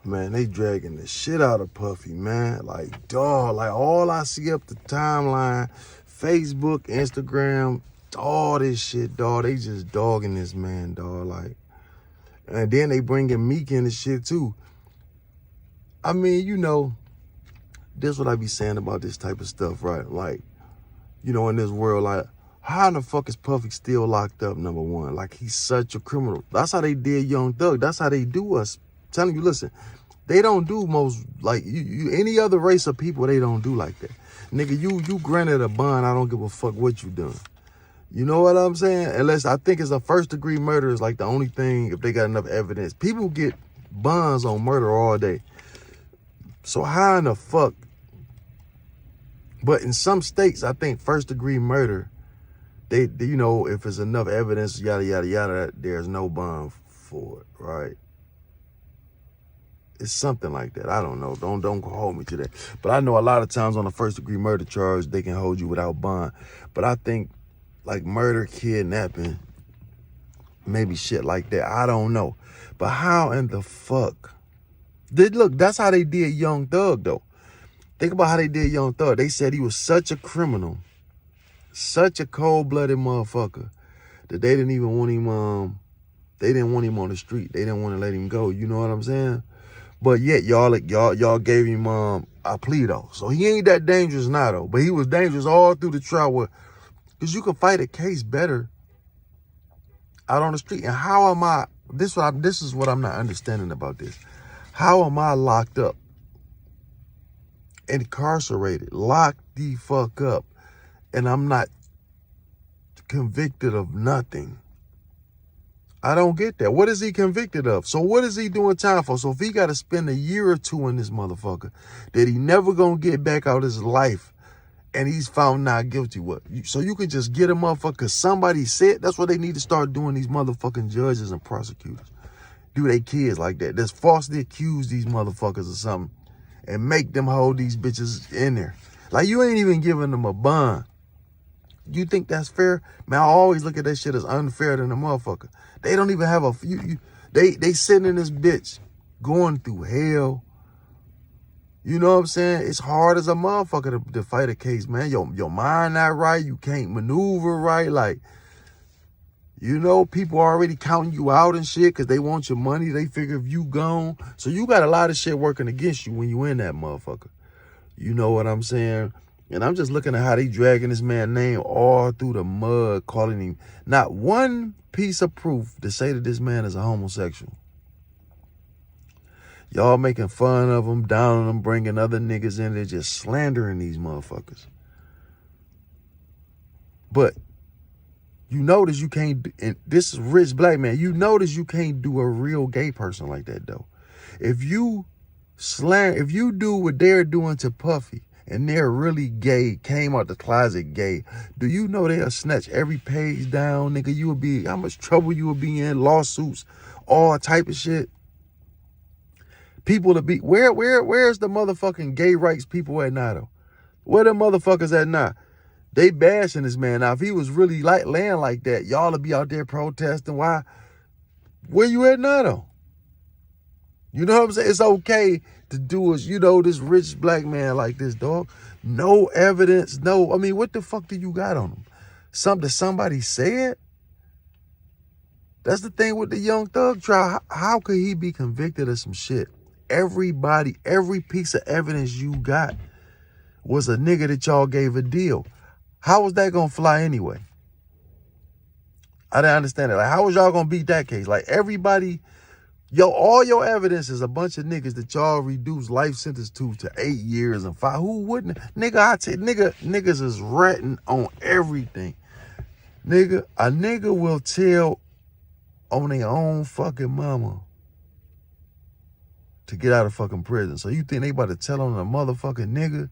Man, they dragging the shit out of Puffy, man. Like, dog, like all I see up the timeline, Facebook, Instagram, all this shit, dog. They just dogging this man, dog. Like, and then they bringing Meek in the shit too. I mean, you know, this what I be saying about this type of stuff, right? Like, you know, in this world, like, how in the fuck is Puffy still locked up, number one? Like, he's such a criminal. That's how they did Young Thug. That's how they do us. I'm telling you, listen, they don't do most, like, any other race of people, they don't do like that. Nigga, you granted a bond, I don't give a fuck what you done. You know what I'm saying? Unless I think it's a first degree murder is like the only thing, if they got enough evidence. People get bonds on murder all day. So how in the fuck? But in some states, I think first degree murder, they you know, if it's enough evidence, yada, yada, yada, there's no bond for it, right? It's something like that. I don't know. Don't hold me to that. But I know a lot of times on a first degree murder charge, they can hold you without bond. But I think like murder, kidnapping, maybe shit like that. I don't know. But how in the fuck? Look, that's how they did Young Thug though. Think about how they did Young Thug. They said he was such a criminal, such a cold-blooded motherfucker that they didn't even want him. They didn't want him on the street. They didn't want to let him go. You know what I'm saying? But yet y'all gave him a plea though. So he ain't that dangerous now though. But he was dangerous all through the trial, because you can fight a case better out on the street. And how am I? This is what I'm not understanding about this. How am I locked up, incarcerated, locked the fuck up, and I'm not convicted of nothing? I don't get that. What is he convicted of? So what is he doing time for? So if he got to spend a year or two in this motherfucker that he never gonna get back out of his life, and he's found not guilty, what? So you can just get a motherfucker because somebody said? That's what they need to start doing, these motherfucking judges and prosecutors. Do they kids like that? Just falsely accuse these motherfuckers of something and make them hold these bitches in there. Like, you ain't even giving them a bond. You think that's fair? Man, I always look at that shit as unfair than a motherfucker. They don't even have they sitting in this bitch going through hell. You know what I'm saying? It's hard as a motherfucker to fight a case, man. Your mind not right. You can't maneuver right. Like, you know, people are already counting you out and shit because they want your money. They figure if you gone. So you got a lot of shit working against you when you in that motherfucker. You know what I'm saying? And I'm just looking at how they dragging this man's name all through the mud, calling him not one piece of proof to say that this man is a homosexual. Y'all making fun of him, downing him, bringing other niggas in there, just slandering these motherfuckers. But you notice you can't, and this is rich black man, you notice you can't do a real gay person like that though. If you do what they're doing to Puffy, and they're really gay, came out the closet gay, do you know they'll snatch every page down, nigga? You would be, how much trouble you would be in, lawsuits, all type of shit. People to be, where's the motherfucking gay rights people at now though? Where the motherfuckers at now? They bashing this man. Now, if he was really like laying like that, y'all would be out there protesting. Why? Where you at now though? You know what I'm saying? It's okay to do us, you know, this rich black man like this, dog. No evidence, no. I mean, what the fuck do you got on him? Something somebody said? That's the thing with the Young Thug trial. How could he be convicted of some shit? Everybody, every piece of evidence you got was a nigga that y'all gave a deal. How was that gonna fly anyway? I didn't understand it. Like, how was y'all gonna beat that case? Like, everybody, all your evidence is a bunch of niggas that y'all reduced life sentence to 8 years and 5. Who wouldn't? Niggas is ratting on everything. Nigga, a nigga will tell on their own fucking mama to get out of fucking prison. So you think they about to tell on a motherfucking nigga?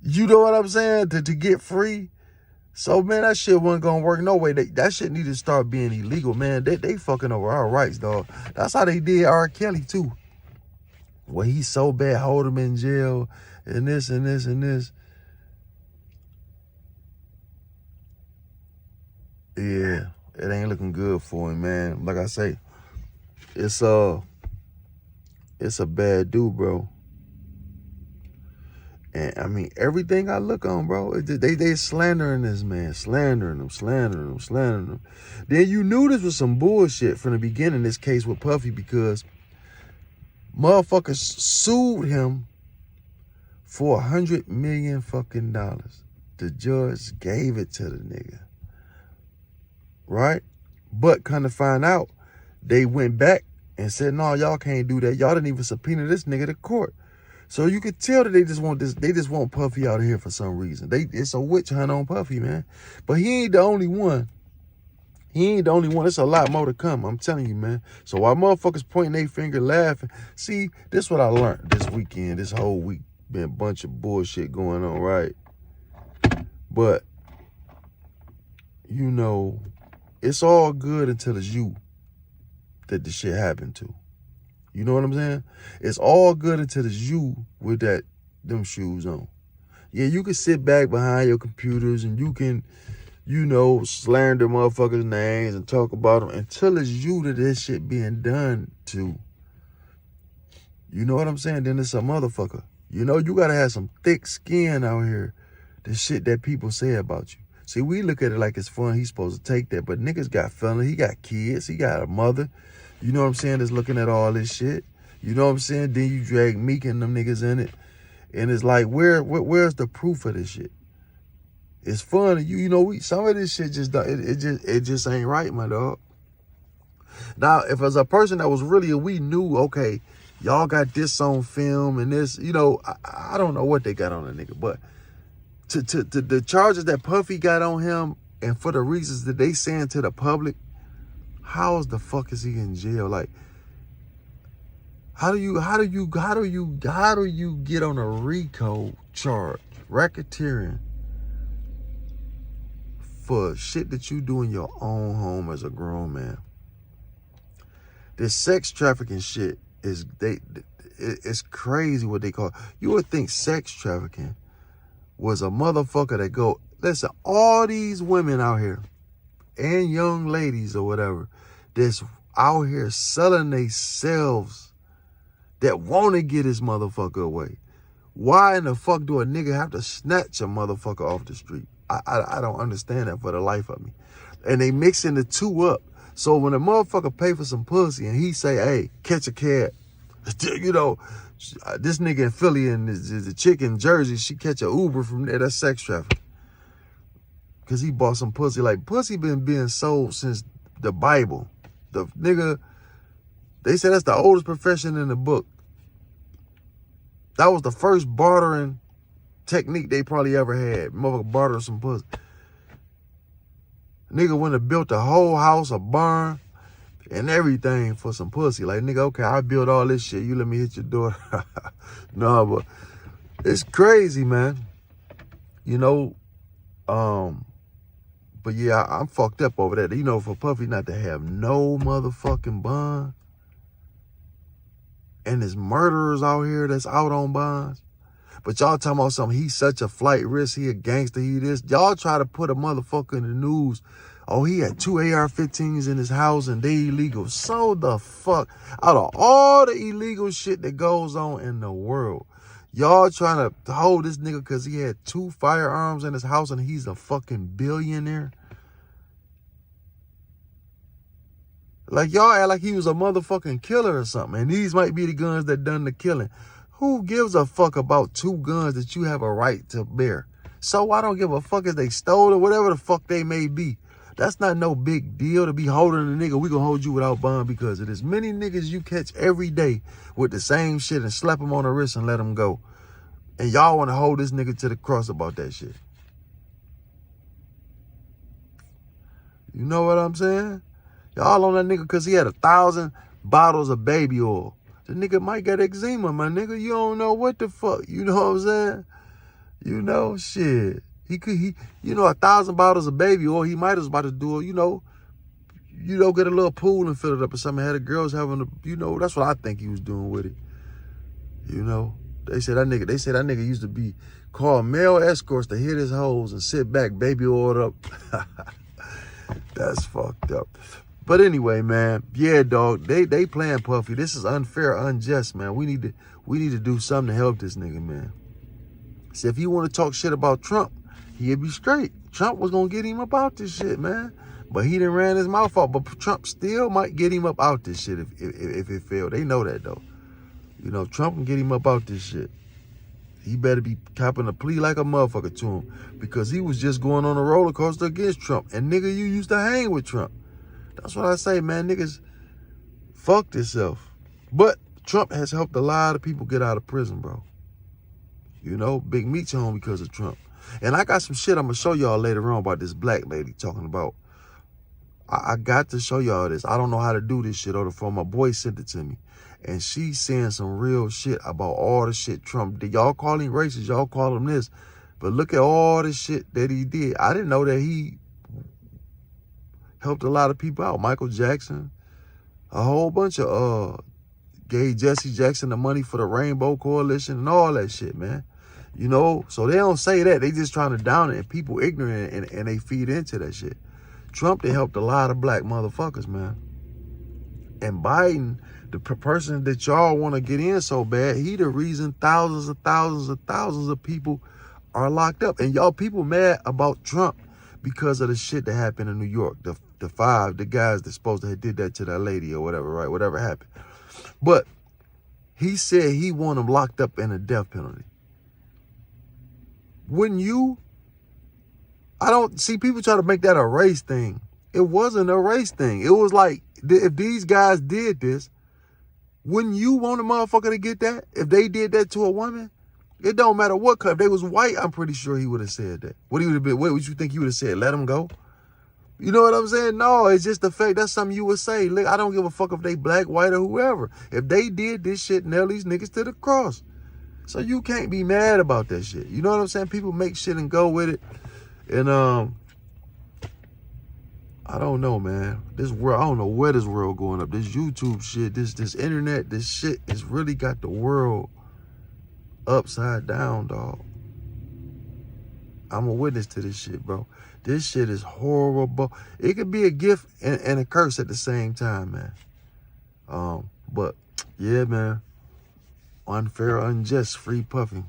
You know what I'm saying? To get free? So, man, that shit wasn't gonna work no way. That shit need to start being illegal, man. They fucking over our rights, dog. That's how they did R. Kelly, too. Well, he's so bad, hold him in jail, and this, and this, and this. Yeah, it ain't looking good for him, man. Like I say, it's It's a bad dude, bro. And I mean, everything I look on, bro, they slandering this man, slandering him. Then you knew this was some bullshit from the beginning, this case with Puffy, because motherfuckers sued him for $100 million fucking dollars. The judge gave it to the nigga, right? But kind of find out, they went back and said, no, y'all can't do that. Y'all didn't even subpoena this nigga to court. So you could tell that they just want this. They just want Puffy out of here for some reason. It's a witch hunt on Puffy, man. But he ain't the only one. It's a lot more to come. I'm telling you, man. So while motherfuckers pointing their finger, laughing, see, this is what I learned this weekend. This whole week been a bunch of bullshit going on, right? But you know, it's all good until it's you that the shit happened to. You know what I'm saying? It's all good until it's you with them shoes on. Yeah, you can sit back behind your computers and you can, you know, slander motherfuckers' names and talk about them until it's you that this shit being done to. You know what I'm saying? Then it's a motherfucker. You know, you gotta have some thick skin out here. The shit that people say about you. See, we look at it like it's fun. He's supposed to take that. But niggas got family. He got kids. He got a mother. You know what I'm saying? That's looking at all this shit. You know what I'm saying? Then you drag Meek and them niggas in it. And it's like, where's the proof of this shit? It's fun. You know, some of this shit it just ain't right, my dog. Now, if as a person that was really, we knew, okay, y'all got this on film and this, you know, I don't know what they got on a nigga, but to the charges that Puffy got on him and for the reasons that they saying to the public, how the fuck is he in jail? Like, how do you get on a RICO charge, racketeering, for shit that you do in your own home as a grown man? This sex trafficking shit it's crazy what they call it. You would think sex trafficking was a motherfucker that go, listen, all these women out here and young ladies or whatever that's out here selling themselves that want to get this motherfucker away. Why in the fuck do a nigga have to snatch a motherfucker off the street? I don't understand that for the life of me. And they mixing the two up. So when a motherfucker pay for some pussy and he say, hey, catch a cab, you know, this nigga in Philly and the chick in Jersey, she catch a Uber from there, that's sex trafficking. Because he bought some pussy. Like, pussy been being sold since the Bible. The nigga, they say that's the oldest profession in the book. That was the first bartering technique they probably ever had. Motherfucker bartering some pussy. Nigga went and built a whole house, a barn, and everything for some pussy. Like, nigga, okay, I built all this shit. You let me hit your door. No, but it's crazy, man. You know, but yeah, I'm fucked up over that. You know, for Puffy not to have no motherfucking bond, and there's murderers out here that's out on bonds. But y'all talking about something, he's such a flight risk, he a gangster, he this. Y'all try to put a motherfucker in the news. Oh, he had 2 AR-15s in his house and they illegal. So the fuck, out of all the illegal shit that goes on in the world, y'all trying to hold this nigga because he had 2 firearms in his house and he's a fucking billionaire? Like, y'all act like he was a motherfucking killer or something. And these might be the guns that done the killing. Who gives a fuck about 2 guns that you have a right to bear? So I don't give a fuck if they stole or whatever the fuck they may be. That's not no big deal to be holding a nigga. We gonna hold you without bond because of this. Many niggas you catch every day with the same shit and slap them on the wrist and let them go. And y'all want to hold this nigga to the cross about that shit. You know what I'm saying? Y'all on that nigga because he had 1,000 bottles of baby oil. The nigga might get eczema, my nigga. You don't know what the fuck. You know what I'm saying? You know, shit. He 1,000 bottles of baby oil. He might have about to do it, you know, get a little pool and fill it up or something. Had the girls having that's what I think he was doing with it. You know, they said that nigga used to be called male escorts to hit his hoes and sit back, baby oiled up. That's fucked up. But anyway, man, yeah, dog, they playing Puffy. This is unfair, unjust, man. We need to do something to help this nigga, man. See, if you want to talk shit about Trump, he'd be straight. Trump was gonna get him up out this shit, man. But he done ran his mouth out. But Trump still might get him up out this shit if it failed. They know that though. You know, Trump can get him up out this shit. He better be copping a plea like a motherfucker to him, because he was just going on a roller coaster against Trump. And nigga, you used to hang with Trump. That's what I say, man. Niggas, fuck yourself. But Trump has helped a lot of people get out of prison, bro. You know, Big Meat's home because of Trump. And I got some shit I'm going to show y'all later on about this black lady talking about. I got to show y'all this. I don't know how to do this shit on the phone. My boy sent it to me. And she's saying some real shit about all the shit Trump did. Y'all call him racist. Y'all call him this. But look at all the shit that he did. I didn't know that he helped a lot of people out. Michael Jackson. A whole bunch of gave Jesse Jackson the money for the Rainbow Coalition and all that shit, man. You know, so they don't say that. They just trying to down it, and people ignorant and they feed into that shit. Trump, they helped a lot of black motherfuckers, man. And Biden, the person that y'all want to get in so bad, he the reason thousands of people are locked up. And y'all people mad about Trump because of the shit that happened in New York. The guys that supposed to have did that to that lady or whatever, right? Whatever happened. But he said he want them locked up in a death penalty. Wouldn't you? I don't see people try to make that a race thing. It wasn't a race thing. It was like, if these guys did this, wouldn't you want a motherfucker to get that? If they did that to a woman, it don't matter what color. If they was white, I'm pretty sure he would have said that. What would you think he would have said? Let him go? You know what I'm saying? No, it's just the fact. That's something you would say. Look, I don't give a fuck if they black, white, or whoever. If they did this shit, nail these niggas to the cross. So you can't be mad about that shit. You know what I'm saying? People make shit and go with it. And I don't know, man. This world, I don't know where this world going up. This YouTube shit, this internet, this shit has really got the world upside down, dog. I'm a witness to this shit, bro. This shit is horrible. It could be a gift and a curse at the same time, man. But yeah, man. Unfair, unjust, free Puffy.